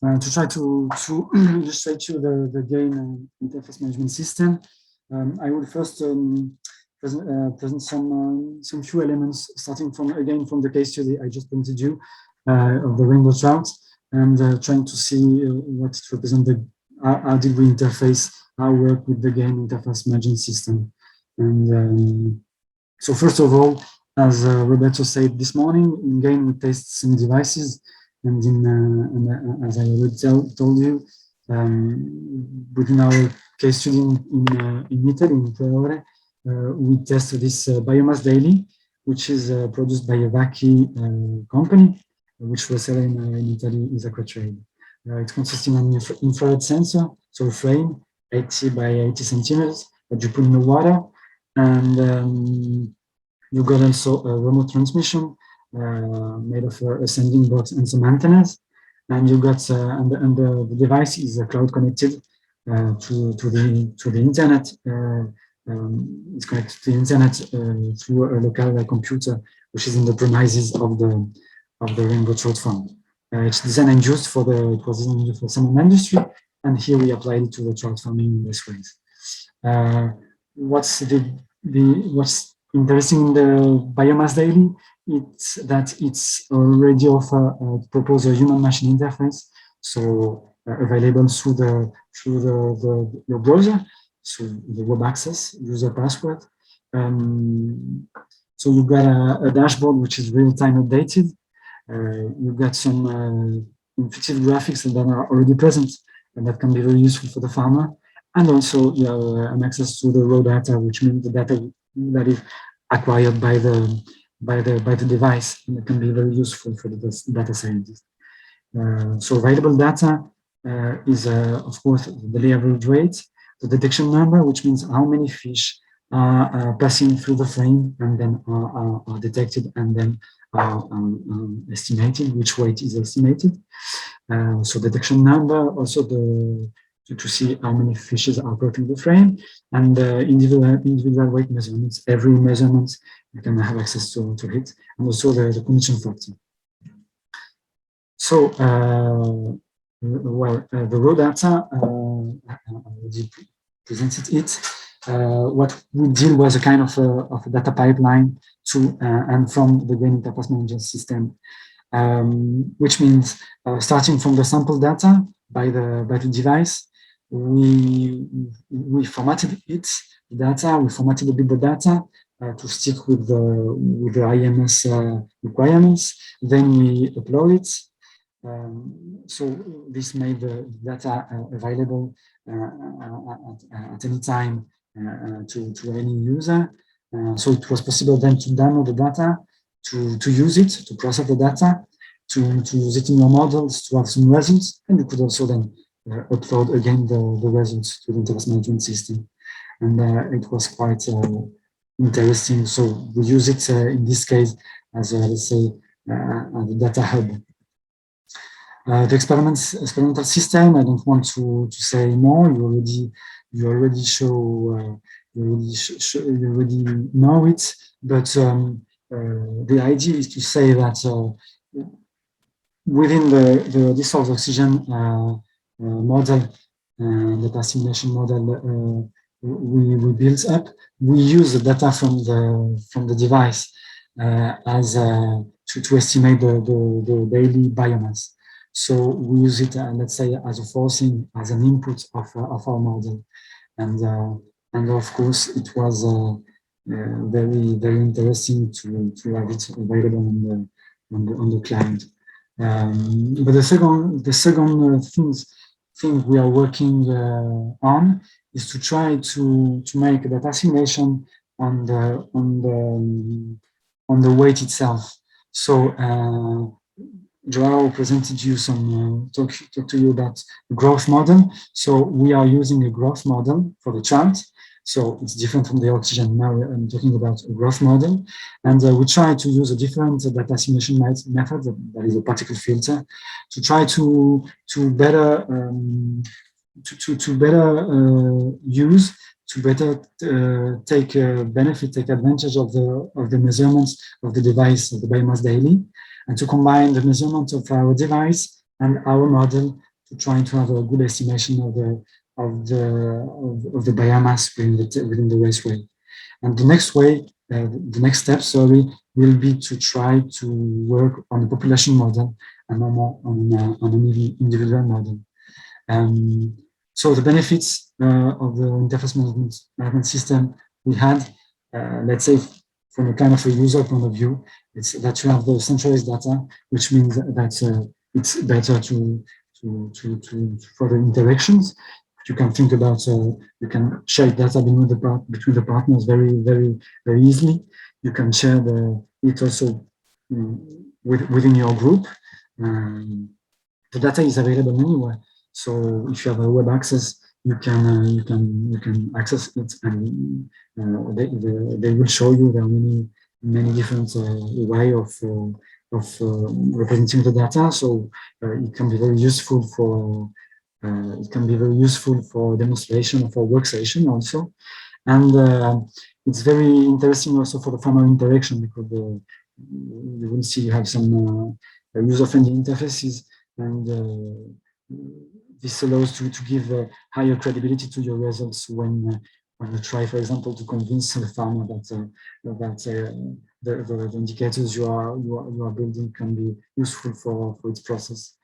To try to illustrate you the gain interface management system, I will first present some few elements, starting from the case study I just presented you of the rainbow trout, and trying to see what it represents. How did we interface our work with the gain interface management system? And so first of all, as Roberto said this morning, in GAIN we test some devices, and as I already told you, within our case study in Italy, in Edouard, we test this biomass daily, which is produced by a Vacchi company, which was selling in Italy is Aquatrade. It's consisting of an infrared sensor, so a frame 80 by 80 centimeters that you put in the water, and you got also a remote transmission made of a sending box and some antennas, and you got and the device is cloud connected to the internet. It's connected to the internet through a local computer, which is in the premises of the rainbow trout farm. It's designed and used for it was designed and used for salmon industry, and here we applied it to the trout farming in this ways. What's interesting in the biomass daily, it's that it's already propose a human-machine interface, so available through your browser, so the web access, user password. So you've got a dashboard which is real-time updated. You've got some intuitive graphics that are already present and that can be very useful for the farmer. And also you have an access to the raw data, which means the data that is acquired by the device, and it can be very useful for the data scientist. So available data is of course the daily average weight, the detection number, which means how many fish are passing through the frame and then are detected and then estimated, which weight is estimated. So detection number, also to see how many fishes are caught in the frame, and individual weight measurements. Every measurement you can have access to it, and also the condition factor. So, the raw data, I already presented it. What we did was a kind of a data pipeline to and from the GAIN interface management system, which means starting from the sample data by the device, we formatted the data, we formatted a bit the data to stick with the IMS requirements. Then we upload it. So this made the data available at any time to any user. So it was possible then to download the data, to use it, to process the data, to use it in your models, to have some results, and you could also then upload again the results to the interface management system. And it was quite interesting. So we use it in this case as let's say the data hub. The experimental system, I don't want to say more. You already know it, but the idea is to say that within the dissolved oxygen model, data simulation model we built up, we use the data from the device as to estimate the daily biomass. So we use it, let's say, as a forcing, as an input of our model, and of course it was very interesting to have it available on the cloud. But the second thing we are working on is to try to make a data simulation on the weight itself. So Joao presented you some talk to you about the growth model. So we are using a growth model for the trout. So it's different from the oxygen. Now I'm talking about a growth model, and we try to use a different data simulation method, that is a particle filter, to try to better use, to better take advantage of the measurements of the device, of the biomass daily, and to combine the measurement of our device and our model to try to have a good estimation of the biomass within the raceway. And the next way, the next step, sorry, will be to try to work on a population model and on an individual model. So the benefits of the interface management system we had, let's say, from a kind of a user point of view, it's that you have the centralized data, which means that it's better for the interactions. You can think about, you can share data between the partners very easily. You can share it also within your group. The data is available anywhere. So if you have a web access, you can access it, and they will show you there are many different way of representing the data. So it can be very useful for demonstration, for workstation also, and it's very interesting also for the farmer interaction, because you will see you have some user-friendly interfaces, and this allows to give higher credibility to your results when you try, for example, to convince the farmer that the indicators you are building can be useful for its process.